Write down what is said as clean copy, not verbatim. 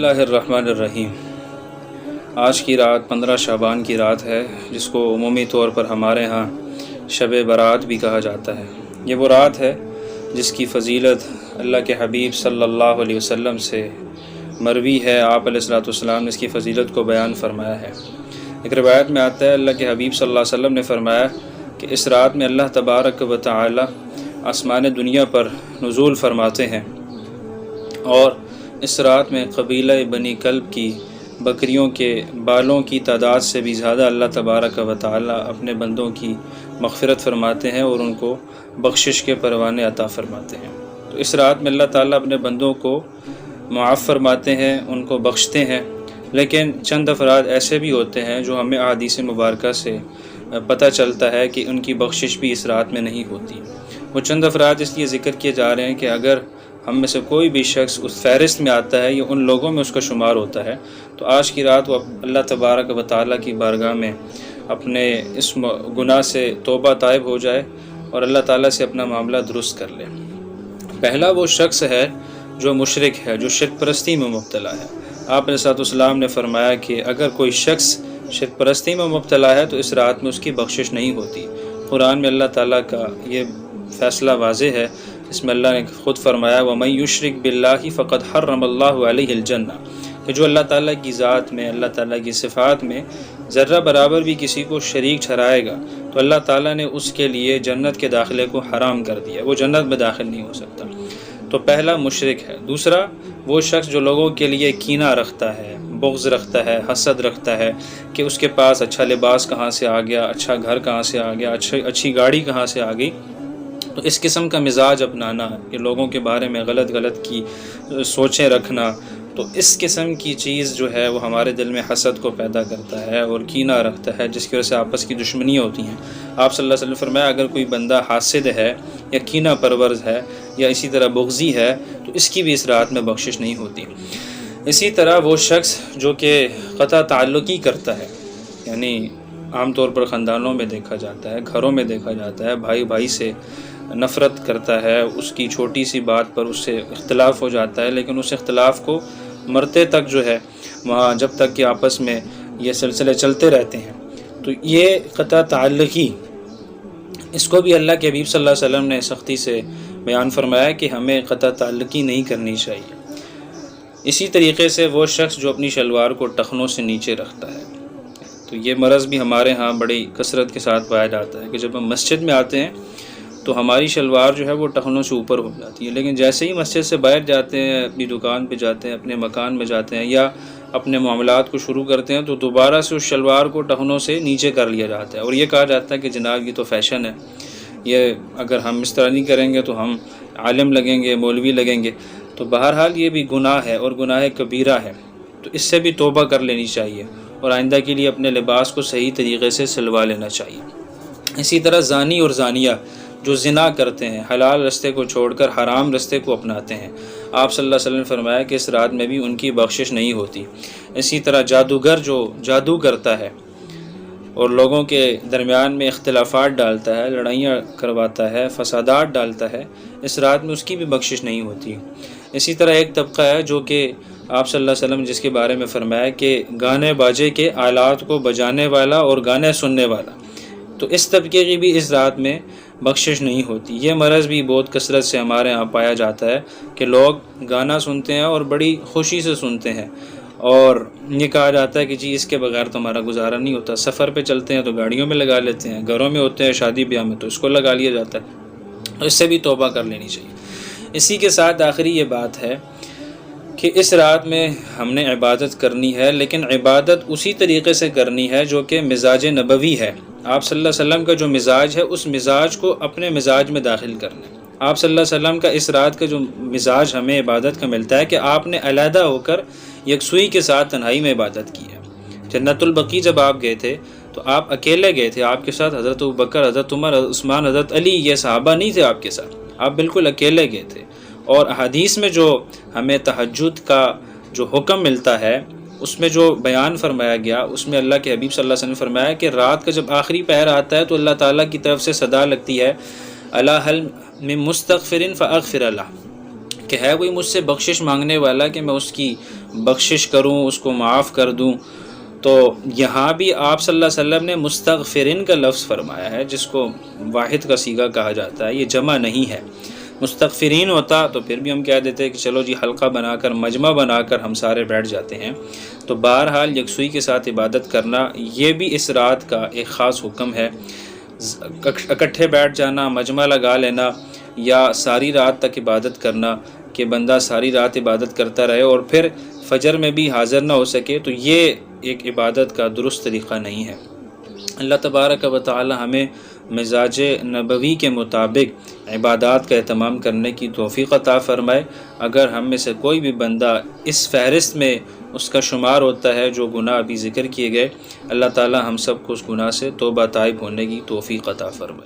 اللہ الرحمن الرحیم۔ آج کی رات 15 شعبان کی رات ہے، جس کو عمومی طور پر ہمارے ہاں شب برات بھی کہا جاتا ہے۔ یہ وہ رات ہے جس کی فضیلت اللہ کے حبیب صلی اللہ علیہ وسلم سے مروی ہے۔ آپ علیہ الصلوۃ والسلام نے اس کی فضیلت کو بیان فرمایا ہے۔ ایک روایت میں آتا ہے، اللہ کے حبیب صلی اللہ علیہ وسلم نے فرمایا کہ اس رات میں اللہ تبارک و تعالی آسمان دنیا پر نزول فرماتے ہیں، اور اس رات میں قبیلہ بنی کلب کی بکریوں کے بالوں کی تعداد سے بھی زیادہ اللہ تبارک و تعالی اپنے بندوں کی مغفرت فرماتے ہیں اور ان کو بخشش کے پروانے عطا فرماتے ہیں۔ تو اس رات میں اللہ تعالیٰ اپنے بندوں کو معاف فرماتے ہیں، ان کو بخشتے ہیں، لیکن چند افراد ایسے بھی ہوتے ہیں جو ہمیں احادیث مبارکہ سے پتہ چلتا ہے کہ ان کی بخشش بھی اس رات میں نہیں ہوتی۔ وہ چند افراد اس لیے ذکر کیے جا رہے ہیں کہ اگر ہم میں سے کوئی بھی شخص اس فہرست میں آتا ہے یا ان لوگوں میں اس کا شمار ہوتا ہے، تو آج کی رات وہ اللہ تبارک و تعالیٰ کی بارگاہ میں اپنے اس گناہ سے توبہ طائب ہو جائے اور اللہ تعالیٰ سے اپنا معاملہ درست کر لے۔ پہلا وہ شخص ہے جو مشرک ہے، جو شرک پرستی میں مبتلا ہے۔ آپ علیہ الصلوۃ والسلام نے فرمایا کہ اگر کوئی شخص شرک پرستی میں مبتلا ہے تو اس رات میں اس کی بخشش نہیں ہوتی۔ قرآن میں اللہ تعالیٰ کا یہ فیصلہ واضح ہے، اس میں اللہ نے خود فرمایا وَمَن يُشْرِكْ بِاللَّهِ فَقَدْ حَرَّمَ اللَّهُ عَلَيْهِ الْجَنَّةَ، کہ جو اللہ تعالیٰ کی ذات میں، اللہ تعالیٰ کی صفات میں ذرہ برابر بھی کسی کو شریک ٹھہرائے گا تو اللہ تعالیٰ نے اس کے لیے جنت کے داخلے کو حرام کر دیا، وہ جنت میں داخل نہیں ہو سکتا۔ تو پہلا مشرک ہے۔ دوسرا وہ شخص جو لوگوں کے لیے کینہ رکھتا ہے، بغض رکھتا ہے، حسد رکھتا ہے کہ اس کے پاس اچھا لباس کہاں سے آ گیا، اچھا گھر کہاں سے آ گیا، اچھی گاڑی کہاں سے آ گئی۔ تو اس قسم کا مزاج اپنانا، کہ لوگوں کے بارے میں غلط کی سوچیں رکھنا، تو اس قسم کی چیز جو ہے وہ ہمارے دل میں حسد کو پیدا کرتا ہے اور کینہ رکھتا ہے، جس کی وجہ سے آپس کی دشمنیاں ہوتی ہیں۔ آپ صلی اللہ علیہ وسلم نے فرمایا اگر کوئی بندہ حاسد ہے یا کینہ پرورز ہے یا اسی طرح بغضی ہے تو اس کی بھی اس رات میں بخشش نہیں ہوتی۔ اسی طرح وہ شخص جو کہ قطع تعلقی کرتا ہے، یعنی عام طور پر خاندانوں میں دیکھا جاتا ہے، گھروں میں دیکھا جاتا ہے، بھائی بھائی سے نفرت کرتا ہے، اس کی چھوٹی سی بات پر اس سے اختلاف ہو جاتا ہے، لیکن اس اختلاف کو مرتے تک جو ہے وہاں جب تک کہ آپس میں یہ سلسلے چلتے رہتے ہیں، تو یہ قطع تعلقی، اس کو بھی اللہ کے حبیب صلی اللہ علیہ وسلم نے سختی سے بیان فرمایا کہ ہمیں قطع تعلقی نہیں کرنی چاہیے۔ اسی طریقے سے وہ شخص جو اپنی شلوار کو ٹخنوں سے نیچے رکھتا ہے، تو یہ مرض بھی ہمارے ہاں بڑی کثرت کے ساتھ پایا جاتا ہے کہ جب ہم مسجد میں آتے ہیں تو ہماری شلوار جو ہے وہ ٹخنوں سے اوپر ہو جاتی ہے، لیکن جیسے ہی مسجد سے باہر جاتے ہیں، اپنی دکان پہ جاتے ہیں، اپنے مکان میں جاتے ہیں یا اپنے معاملات کو شروع کرتے ہیں تو دوبارہ سے اس شلوار کو ٹخنوں سے نیچے کر لیا جاتا ہے، اور یہ کہا جاتا ہے کہ جناب یہ تو فیشن ہے، یہ اگر ہم اس طرح نہیں کریں گے تو ہم عالم لگیں گے، مولوی لگیں گے۔ تو بہرحال یہ بھی گناہ ہے اور گناہ کبیرہ ہے، تو اس سے بھی توبہ کر لینی چاہیے اور آئندہ کے لیے اپنے لباس کو صحیح طریقے سے سلوا لینا چاہیے۔ اسی طرح زانی اور زانیہ جو زنا کرتے ہیں، حلال رستے کو چھوڑ کر حرام رستے کو اپناتے ہیں، آپ صلی اللہ علیہ وسلم نے فرمایا کہ اس رات میں بھی ان کی بخشش نہیں ہوتی۔ اسی طرح جادوگر جو جادو کرتا ہے اور لوگوں کے درمیان میں اختلافات ڈالتا ہے، لڑائیاں کرواتا ہے، فسادات ڈالتا ہے، اس رات میں اس کی بھی بخشش نہیں ہوتی۔ اسی طرح ایک طبقہ ہے جو کہ آپ صلی اللہ علیہ وسلم جس کے بارے میں فرمایا کہ گانے باجے کے آلات کو بجانے والا اور گانے سننے والا، تو اس طبقے کی بھی اس رات میں بخشش نہیں ہوتی۔ یہ مرض بھی بہت کثرت سے ہمارے ہاں پایا جاتا ہے کہ لوگ گانا سنتے ہیں اور بڑی خوشی سے سنتے ہیں، اور یہ کہا جاتا ہے کہ جی اس کے بغیر تو ہمارا گزارا نہیں ہوتا، سفر پہ چلتے ہیں تو گاڑیوں میں لگا لیتے ہیں، گھروں میں ہوتے ہیں شادی بیاہ میں تو اس کو لگا لیا جاتا ہے، تو اس سے بھی توبہ کر لینی چاہیے۔ اسی کے ساتھ آخری یہ بات ہے کہ اس رات میں ہم نے عبادت کرنی ہے، لیکن عبادت اسی طریقے سے کرنی ہے جو کہ مزاج نبوی ہے۔ آپ صلی اللہ علیہ وسلم کا جو مزاج ہے اس مزاج کو اپنے مزاج میں داخل کرنا ہے۔ آپ صلی اللہ علیہ وسلم کا اس رات کا جو مزاج ہمیں عبادت کا ملتا ہے کہ آپ نے علیحدہ ہو کر یکسوئی کے ساتھ تنہائی میں عبادت کی ہے۔ جنت البقیع جب آپ گئے تھے تو آپ اکیلے گئے تھے، آپ کے ساتھ حضرت ابوبکر، حضرت عمر، عثمان، حضرت علی، یہ صحابہ نہیں تھے آپ کے ساتھ، آپ بالکل اکیلے گئے تھے۔ اور احادیث میں جو ہمیں تہجد کا جو حکم ملتا ہے اس میں جو بیان فرمایا گیا، اس میں اللہ کے حبیب صلی اللہ علیہ وسلم نے فرمایا کہ رات کا جب آخری پہر آتا ہے تو اللہ تعالیٰ کی طرف سے صدا لگتی ہے الا هل من مستغفر فاغفر له، کہ ہے کوئی مجھ سے بخشش مانگنے والا کہ میں اس کی بخشش کروں، اس کو معاف کر دوں؟ تو یہاں بھی آپ صلی اللہ علیہ وسلم نے مستغفرین کا لفظ فرمایا ہے، جس کو واحد کا صیغہ کہا جاتا ہے، یہ جمع نہیں ہے۔ مستغفرین ہوتا تو پھر بھی ہم کہہ دیتے کہ چلو جی حلقہ بنا کر، مجمع بنا کر ہم سارے بیٹھ جاتے ہیں۔ تو بہرحال یکسوئی کے ساتھ عبادت کرنا یہ بھی اس رات کا ایک خاص حکم ہے۔ اکٹھے بیٹھ جانا، مجمع لگا لینا، یا ساری رات تک عبادت کرنا کہ بندہ ساری رات عبادت کرتا رہے اور پھر فجر میں بھی حاضر نہ ہو سکے، تو یہ ایک عبادت کا درست طریقہ نہیں ہے۔ اللہ تبارک و تعالی ہمیں مزاج نبوی کے مطابق عبادات کا اہتمام کرنے کی توفیق عطا فرمائے۔ اگر ہم میں سے کوئی بھی بندہ اس فہرست میں اس کا شمار ہوتا ہے جو گناہ ابھی ذکر کیے گئے، اللہ تعالی ہم سب کو اس گناہ سے توبہ تائب ہونے کی توفیق عطا فرمائے۔